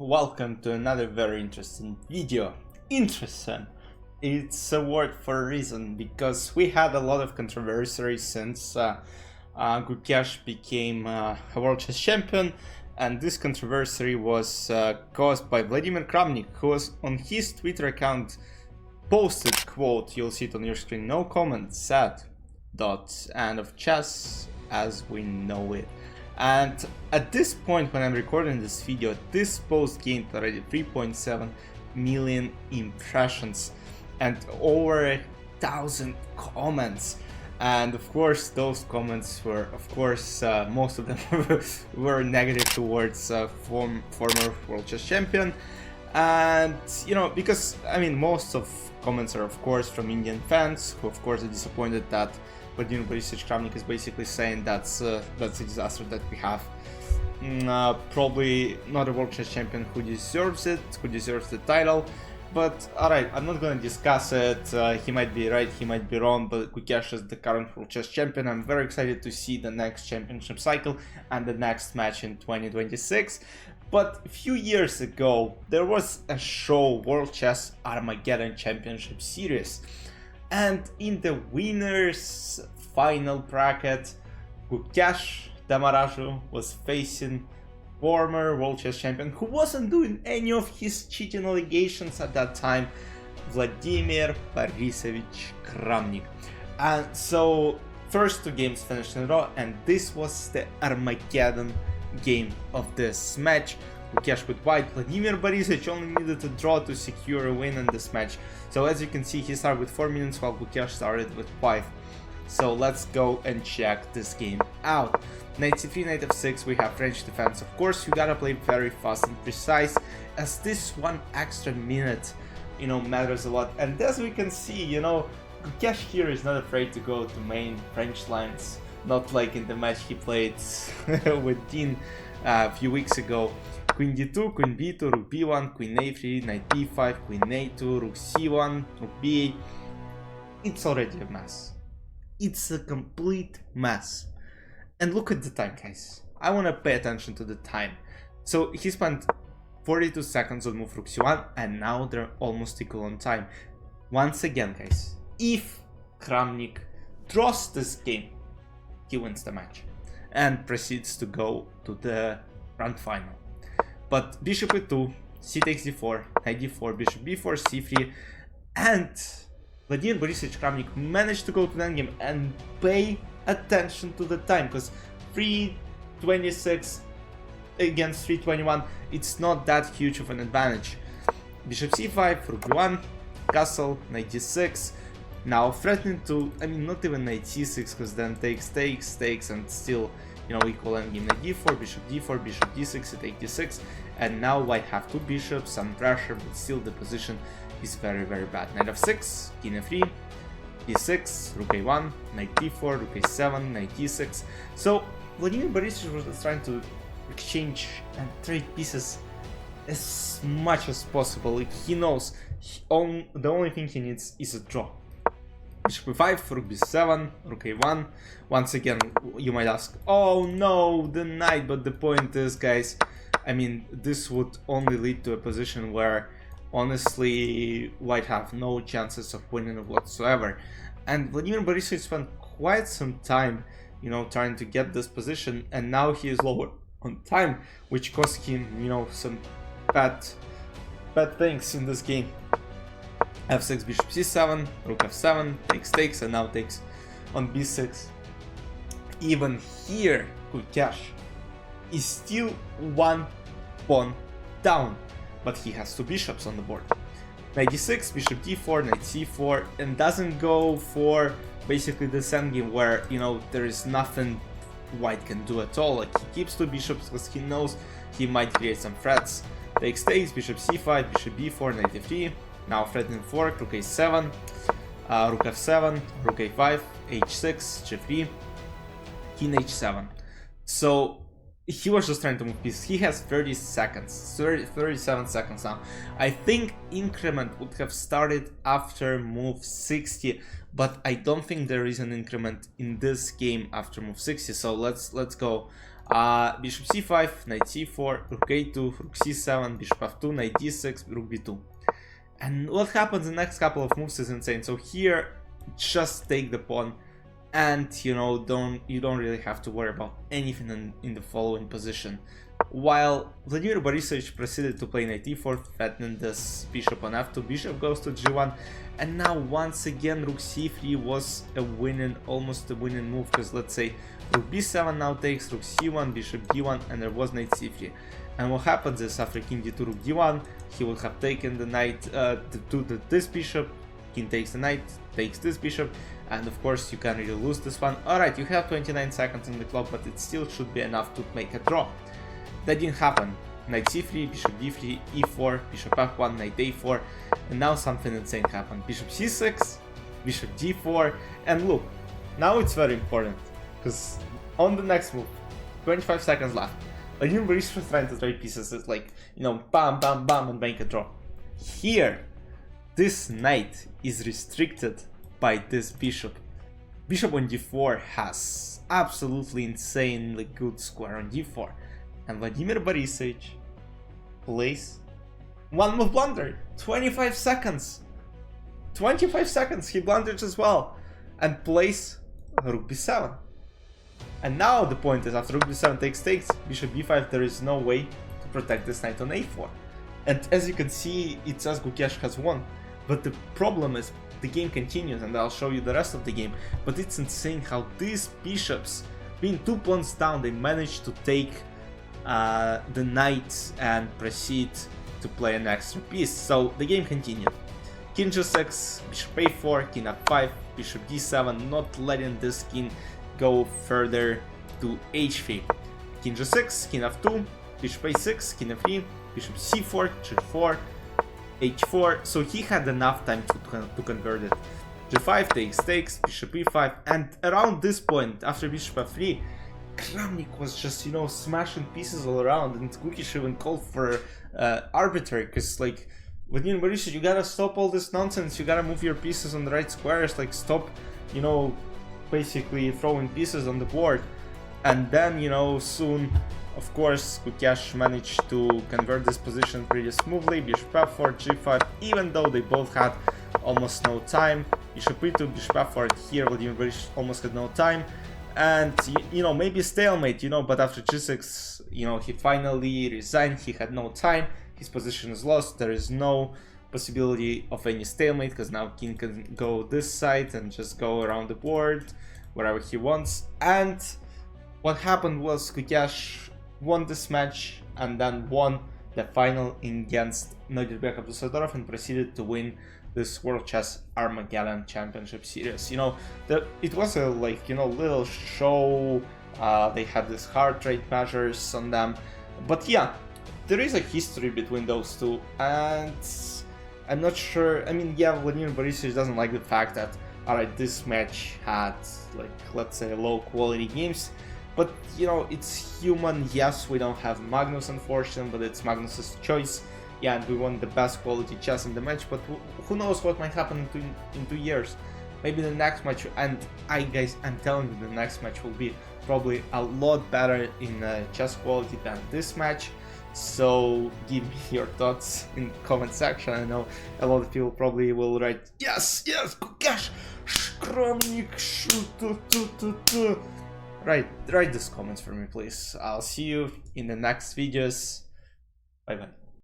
Welcome to another very interesting video. Interesting. It's a word for a reason, because we had a lot of controversy since Gukesh became a world chess champion, and this controversy was caused by Vladimir Kramnik, who was on his Twitter account posted, quote, you'll see it on your screen, no comment, sad, end of chess as we know it. And at this point, when I'm recording this video, this post gained already 3.7 million impressions and over 1,000 comments. And of course, those comments were, most of them were negative towards former world chess champion. And because most of comments are of course from Indian fans, who of course are disappointed that Vladimir Kramnik is basically saying that's a disaster that we have. Probably not a world chess champion who deserves it, who deserves the title. But alright, I'm not gonna discuss it. He might be right, he might be wrong, but Gukesh is the current world chess champion. I'm very excited to see the next championship cycle and the next match in 2026. But a few years ago, there was a show, World Chess Armageddon Championship Series. And in the winners final bracket, Gukesh Damaraju was facing former world chess champion, who wasn't doing any of his cheating allegations at that time, Vladimir Borisovich Kramnik. And so first two games finished in a row, and this was the Armageddon game of this match. Gukesh with white, Vladimir Borisovich only needed a draw to secure a win in this match. So as you can see, he started with 4 minutes while Gukesh started with 5. So let's go and check this game out. Knight c3, knight f6, we have French defense. Of course, you gotta play very fast and precise, as this one extra minute, matters a lot. And as we can see, Gukesh here is not afraid to go to main French lines, not like in the match he played with Ding a few weeks ago. Queen d2, queen b2, rook b1, queen a3, knight d5, queen a2, rook c1, rook b8. It's already a mess. It's a complete mess. And look at the time, guys. I want to pay attention to the time. So he spent 42 seconds on move rook c1, and now they're almost equal on time. Once again, guys, if Kramnik draws this game, he wins the match and proceeds to go to the grand final. But bishop e2, c takes d4, knight d4, bishop b4, c3, and Vladimir Borisovich Kramnik managed to go to the endgame and pay attention to the time, because 3:26 against 3:21, it's not that huge of an advantage. Bishop c5, rook b1, castle, knight d6, now threatening to, not even knight c6, because then takes, and still, equal endgame. Knight d4, bishop d6, take d6, and now white have two bishops, some pressure, but still the position is very, very bad. Knight f6, king f3, d6, rook a1, knight d4, rook a7, knight d6. So Vladimir Borisovich was trying to exchange and trade pieces as much as possible. He knows the only thing he needs is a draw. Bishop e5, rook b7, rook a1. Once again, you might ask, oh no, the knight, but the point is, guys, this would only lead to a position where honestly white have no chances of winning whatsoever. And Vladimir Borisovich spent quite some time, trying to get this position, and now he is lower on time, which cost him, some bad things in this game. f6, bishop c7, rook f7, takes, and now takes on b6. Even here, Gukesh is still one pawn down, but he has two bishops on the board. Knight d6, bishop d4, knight c4, and doesn't go for basically this endgame where, there is nothing white can do at all. Like, he keeps two bishops because he knows he might create some threats. Takes, bishop c5, bishop b4, knight f3, now threatening fork, rook a7, rook f7, rook a5, h6, g3, king h7. So he was just trying to move pieces. He has 37 seconds now. I think increment would have started after move 60, but I don't think there is an increment in this game after move 60. So let's go. Bishop c5, knight c4, rook a2, rook c7, bishop f2, knight d6, rook b2. And what happens in the next couple of moves is insane. So here, just take the pawn, and you know, you don't really have to worry about anything in the following position. While Vladimir Borisovich proceeded to play knight e4, threatening this bishop on f2, bishop goes to g1, and now once again rook c3 was almost a winning move, because let's say rook b7 now takes, rook c1, bishop d1, and there was knight c3. And what happens is after king d2, rook d1, he would have taken the knight to this bishop, king takes the knight, takes this bishop, and of course you can't really lose this one. Alright, you have 29 seconds on the clock, but it still should be enough to make a draw. That didn't happen. Knight c3, bishop d3, e4, bishop f1, knight a4, and now something insane happened. Bishop c6, bishop d4, and look, now it's very important, because on the next move, 25 seconds left, Vladimir Borisovich was trying to trade pieces, it's like, you know, bam, bam, bam, and make a draw. Here, this knight is restricted by this bishop. Bishop on d4 has absolutely insanely good square on d4. And Vladimir Borisovich plays one move blunder. 25 seconds. 25 seconds he blunders as well. And plays rook b7. And now the point is, after rook b7 takes, bishop b5, there is no way to protect this knight on a4. And as you can see, it says Gukesh has won. But the problem is, the game continues, and I'll show you the rest of the game. But it's insane how these bishops, being 2 pawns down, they managed to take the knight and proceed to play an extra piece. So the game continued. King g6, bishop a4, king f5, bishop d7, not letting this king go further to h3. King g6, king f2, bishop a6, king f3, bishop c4, g4, h4. So he had enough time to convert it. g5 takes, bishop e5, and around this point, after bishop f3, Kramnik was just, you know, smashing pieces all around, and Gukesh even called for arbitrary, because like, Vladimir Borisovich, you gotta stop all this nonsense, you gotta move your pieces on the right squares, like stop, you know, basically throwing pieces on the board. And then, you know, soon, of course, Gukesh managed to convert this position pretty smoothly, bishop f4, g5, even though they both had almost no time, bishop e2, bishop f4, here Vladimir Borisovich almost had no time. And, you know, maybe stalemate, you know, but after g6, you know, he finally resigned, he had no time, his position is lost, there is no possibility of any stalemate, because now king can go this side and just go around the board, wherever he wants. And what happened was Gukesh won this match, and then won the final against Vladimir Abdusadorov, and proceeded to win this World Chess Armageddon Championship Series. You know, it was a, like, you know, little show, they had these heart rate measures on them, but yeah, there is a history between those two, and I'm not sure, I mean, yeah, Vladimir Borisovich doesn't like the fact that, alright, this match had, like, let's say, low quality games, but, you know, it's human. Yes, we don't have Magnus, unfortunately, but it's Magnus's choice. Yeah, and we won the best quality chess in the match, but who knows what might happen in 2 years. Maybe the next match, and guys, I'm telling you, the next match will be probably a lot better in chess quality than this match. So give me your thoughts in the comment section. I know a lot of people probably will write, yes, Gukesh, Kramnik, write these comments for me, please. I'll see you in the next videos. Bye bye.